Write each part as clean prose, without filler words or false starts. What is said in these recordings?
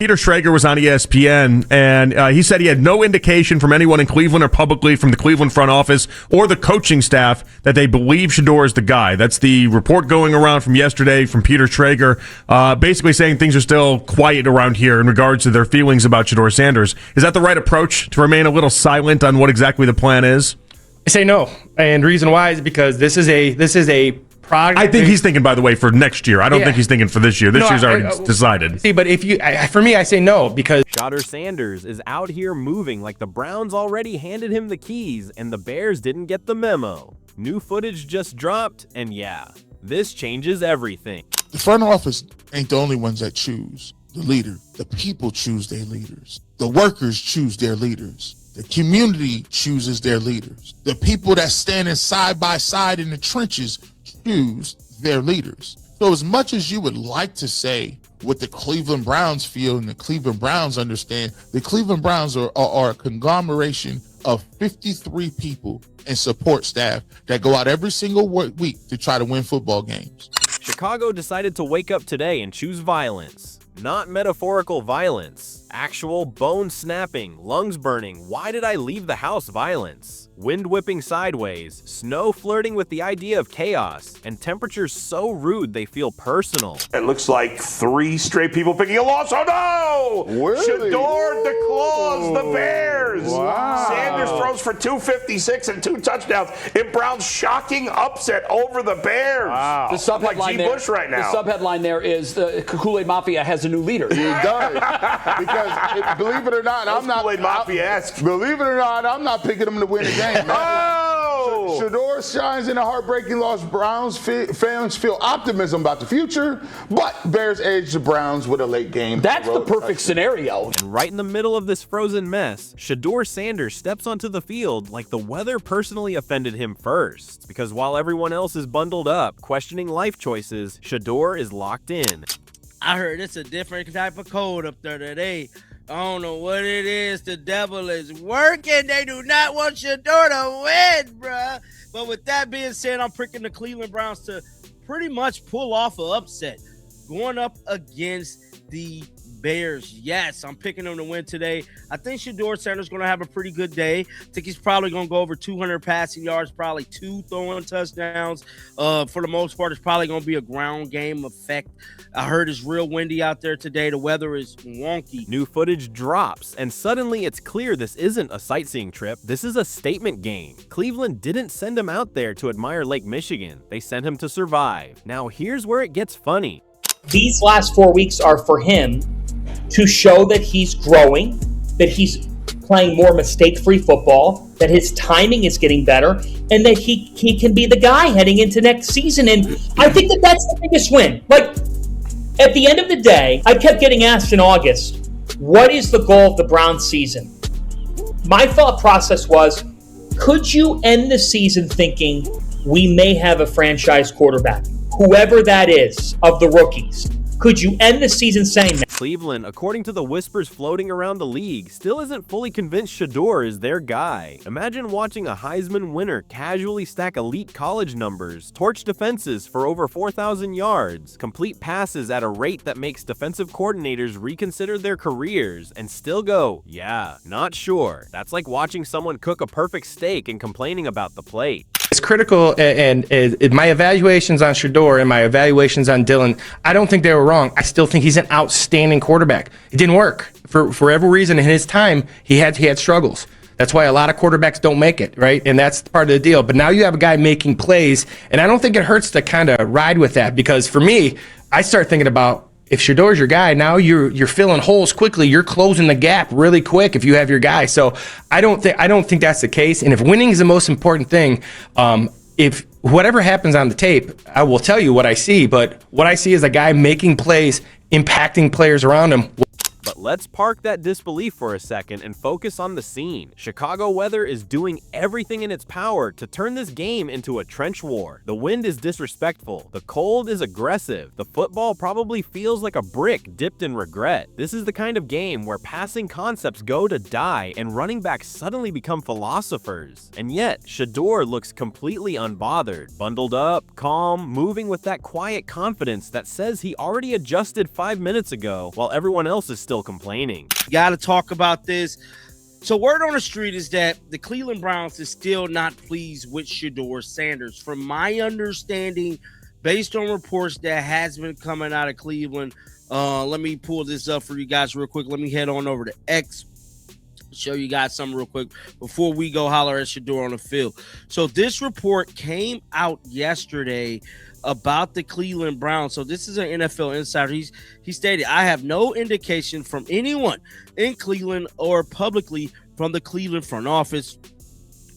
Peter Schrager was on ESPN, and he said he had no indication from anyone in Cleveland or publicly from the Cleveland front office or the coaching staff that they believe Shedeur is the guy. That's the report going around from yesterday from Peter Schrager, basically saying things are still quiet around here in regards to their feelings about Shedeur Sanders. Is that the right approach, to remain a little silent on what exactly the plan is? I say no, and the reason why is because this is a I think he's thinking, by the way, for next year. I don't think he's thinking for this year. This year's already decided. See, but for me, I say no because Shedeur Sanders is out here moving like the Browns already handed him the keys and the Bears didn't get the memo. New footage just dropped, and yeah, this changes everything. The front office ain't the only ones that choose the leader. The people choose their leaders. The workers choose their leaders. The community chooses their leaders. The people that standing side by side in the trenches choose their leaders. So as much as you would like to say what the Cleveland Browns feel and the Cleveland Browns understand, the Cleveland Browns are a conglomeration of 53 people and support staff that go out every single week to try to win football games. Chicago decided to wake up today and choose violence. Not metaphorical violence, actual bone snapping, lungs burning, why did I leave the house violence, wind whipping sideways, snow flirting with the idea of chaos, and temperatures so rude they feel personal. It looks like 3 straight people picking a loss. Oh no! Really? Shedeur declaws the Bears. Wow. Sanders throws for 256 and 2 touchdowns in Brown's shocking upset over the Bears. Wow. The subheadline like G. there, Bush right now. The subheadline there is the Kool-Aid Mafia has a new leader. He does. Because believe it or not, I'm not. Believe it or not, I'm not picking him to win the game. Oh! Shedeur shines in a heartbreaking loss. Browns fans feel optimism about the future, but Bears edge the Browns with a late game. That's the perfect scenario. And right in the middle of this frozen mess, Shedeur Sanders steps onto the field like the weather personally offended him first. Because while everyone else is bundled up, questioning life choices, Shedeur is locked in. I heard it's a different type of cold up there today. I don't know what it is. The devil is working. They do not want Shedeur to win, bruh. But with that being said, I'm picking the Cleveland Browns to pretty much pull off an upset. Going up against the Bears. Yes, I'm picking them to win today. I think Shedeur Sanders is going to have a pretty good day. I think he's probably going to go over 200 passing yards, probably 2 throwing touchdowns. For the most part, it's probably going to be a ground game effect. I heard it's real windy out there today. The weather is wonky. New footage drops, and suddenly it's clear this isn't a sightseeing trip. This is a statement game. Cleveland didn't send him out there to admire Lake Michigan. They sent him to survive. Now here's where it gets funny. These last 4 weeks are for him to show that he's growing, that he's playing more mistake-free football, that his timing is getting better, and that he can be the guy heading into next season. And I think that that's the biggest win. Like, at the end of the day, I kept getting asked in August, what is the goal of the Browns season? My thought process was, could you end the season thinking we may have a franchise quarterback? Whoever that is of the rookies. Could you end the season saying that? Cleveland, according to the whispers floating around the league, still isn't fully convinced Shedeur is their guy. Imagine watching a Heisman winner casually stack elite college numbers, torch defenses for over 4,000 yards, complete passes at a rate that makes defensive coordinators reconsider their careers, and still go, yeah, not sure. That's like watching someone cook a perfect steak and complaining about the plate. it's critical. And my evaluations on Shedeur and my evaluations on Dylan, I don't think they were wrong. I still think he's an outstanding quarterback. It didn't work for every reason. In his time, he had struggles. That's why a lot of quarterbacks don't make it, right? And that's part of the deal. But now you have a guy making plays, and I don't think it hurts to kind of ride with that, because for me, I start thinking about, if Shedeur's your guy, now you're filling holes quickly. You're closing the gap really quick if you have your guy. So I don't think that's the case. And if winning is the most important thing, if whatever happens on the tape, I will tell you what I see. But what I see is a guy making plays, impacting players around him. But let's park that disbelief for a second and focus on the scene. Chicago weather is doing everything in its power to turn this game into a trench war. The wind is disrespectful. The cold is aggressive. The football probably feels like a brick dipped in regret. This is the kind of game where passing concepts go to die and running backs suddenly become philosophers. And yet, Shedeur looks completely unbothered, bundled up, calm, moving with that quiet confidence that says he already adjusted 5 minutes ago while everyone else is still still complaining. Got to talk about this. So word on the street is that the Cleveland Browns is still not pleased with Shedeur Sanders. From my understanding, based on reports that has been coming out of Cleveland, let me pull this up for you guys real quick. Let me head on over to X, show you guys something real quick before we go holler at Shedeur on the field. So this report came out yesterday about the Cleveland Browns. So this is an NFL insider. He stated, I have no indication from anyone in Cleveland or publicly from the Cleveland front office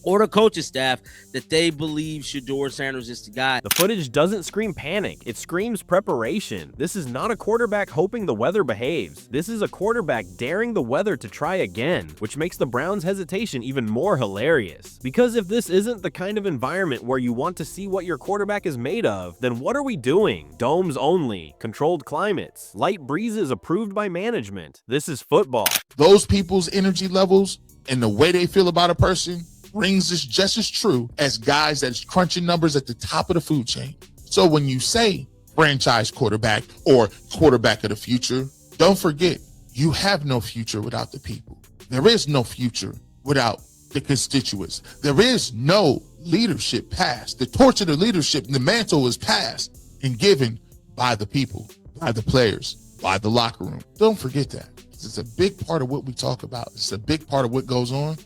or the coaching staff that they believe Shedeur Sanders is the guy. The footage doesn't scream panic. It screams preparation. This is not a quarterback hoping the weather behaves. This is a quarterback daring the weather to try again, which makes the Browns' hesitation even more hilarious. Because if this isn't the kind of environment where you want to see what your quarterback is made of, then what are we doing? Domes only, controlled climates, light breezes approved by management. This is football. Those people's energy levels and the way they feel about a person rings is just as true as guys that's crunching numbers at the top of the food chain. So when you say franchise quarterback or quarterback of the future, don't forget, you have no future without the people. There is no future without the constituents. There is no leadership passed. The torch of the leadership, the mantle is passed and given by the people, by the players, by the locker room. Don't forget that. It's a big part of what we talk about. It's a big part of what goes on.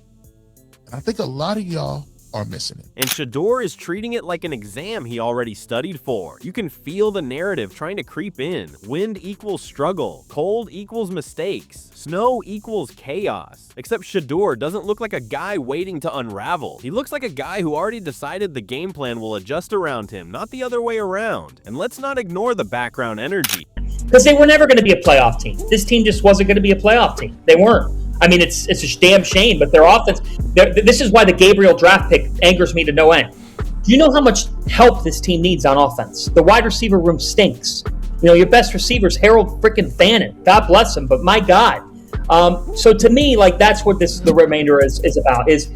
And I think a lot of y'all are missing it. And Shedeur is treating it like an exam he already studied for. You can feel the narrative trying to creep in. Wind equals struggle. Cold equals mistakes. Snow equals chaos. Except Shedeur doesn't look like a guy waiting to unravel. He looks like a guy who already decided the game plan will adjust around him, not the other way around. And let's not ignore the background energy. Because they were never going to be a playoff team. This team just wasn't going to be a playoff team. They weren't. I mean, it's a damn shame, but their offense, this is why the Gabriel draft pick angers me to no end. Do you know how much help this team needs on offense? The wide receiver room stinks. You know, your best receiver's Harold freaking Fannin. God bless him, but my God. So to me, like, that's what the remainder is about, is,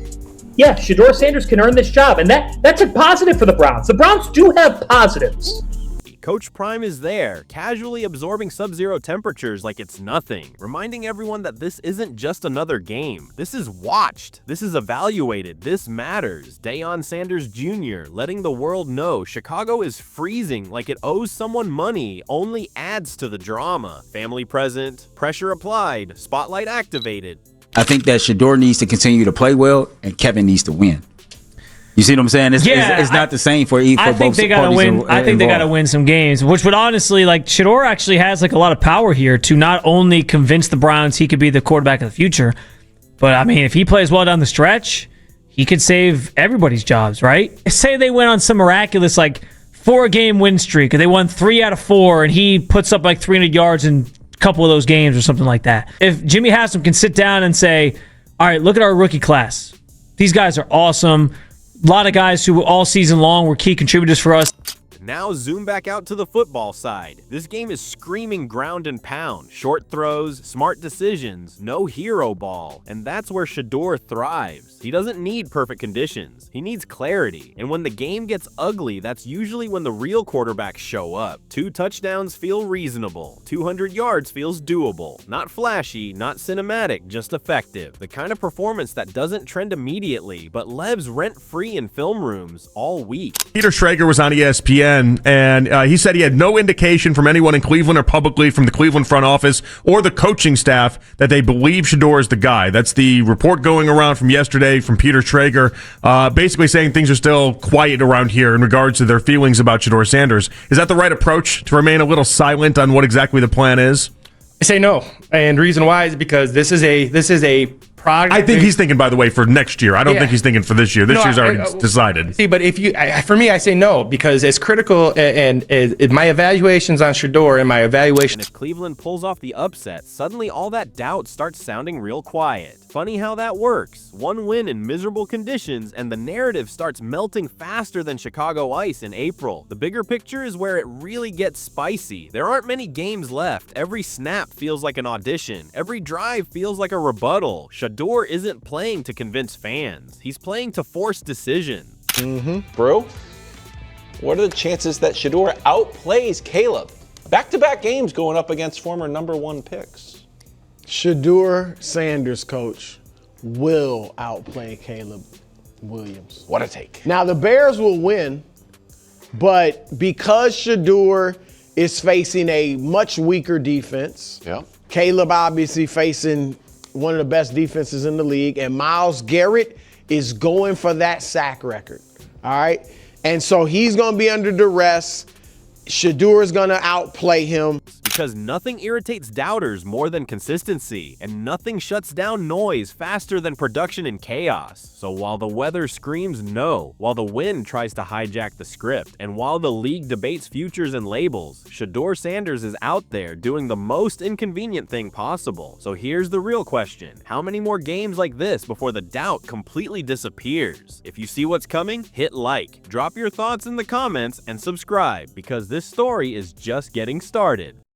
yeah, Shedeur Sanders can earn this job, and that's a positive for the Browns. The Browns do have positives. Coach Prime is there, casually absorbing sub-zero temperatures like it's nothing, reminding everyone that this isn't just another game. This is watched. This is evaluated. This matters. Deion Sanders Jr. letting the world know Chicago is freezing like it owes someone money only adds to the drama. Family present, pressure applied, spotlight activated. I think that Shedeur needs to continue to play well and Kevin needs to win. You see what I'm saying? It's not the same for both parties. I think they got to win some games, which would honestly, like, Shedeur actually has like a lot of power here to not only convince the Browns he could be the quarterback of the future, but I mean, if he plays well down the stretch, he could save everybody's jobs, right? Say they went on some miraculous like 4-game win streak, or they won 3 out of 4, and he puts up like 300 yards in a couple of those games or something like that. If Jimmy Haslam can sit down and say, all right, look at our rookie class. These guys are awesome. A lot of guys who all season long were key contributors for us. Now zoom back out to the football side. This game is screaming ground and pound, short throws, smart decisions, no hero ball, and that's where Shedeur thrives. He doesn't need perfect conditions, he needs clarity, and when the game gets ugly, that's usually when the real quarterbacks show up. 2 touchdowns feel reasonable, 200 yards feels doable, not flashy, not cinematic, just effective. The kind of performance that doesn't trend immediately, but lives rent-free in film rooms all week. Peter Schrager was on ESPN, and he said he had no indication from anyone in Cleveland or publicly from the Cleveland front office or the coaching staff that they believe Shedeur is the guy. That's the report going around from yesterday from Peter Schrager, basically saying things are still quiet around here in regards to their feelings about Shedeur Sanders. Is that the right approach, to remain a little silent on what exactly the plan is? I say no, and the reason why is because this is a product. I think he's thinking, by the way, for next year. I don't think he's thinking for this year. This year's already decided. See, but for me, I say no, because it's critical, and my evaluations on Shedeur and my evaluation. And if Cleveland pulls off the upset, suddenly all that doubt starts sounding real quiet. Funny how that works. One win in miserable conditions, and the narrative starts melting faster than Chicago ice in April. The bigger picture is where it really gets spicy. There aren't many games left. Every snap feels like an audition. Every drive feels like a rebuttal. Shedeur isn't playing to convince fans. He's playing to force decisions. Bro, what are the chances that Shedeur outplays Caleb? Back-to-back games going up against former #1 picks. Shedeur Sanders, coach, will outplay Caleb Williams. What a take. Now, the Bears will win, but because Shedeur is facing a much weaker defense, Caleb obviously facing one of the best defenses in the league, and Myles Garrett is going for that sack record, all right? And so he's going to be under duress. Shedeur is going to outplay him. Because nothing irritates doubters more than consistency, and nothing shuts down noise faster than production and chaos. So while the weather screams no, while the wind tries to hijack the script, and while the league debates futures and labels, Shedeur Sanders is out there doing the most inconvenient thing possible. So here's the real question. How many more games like this before the doubt completely disappears? If you see what's coming, hit like, drop your thoughts in the comments, and subscribe, because this story is just getting started.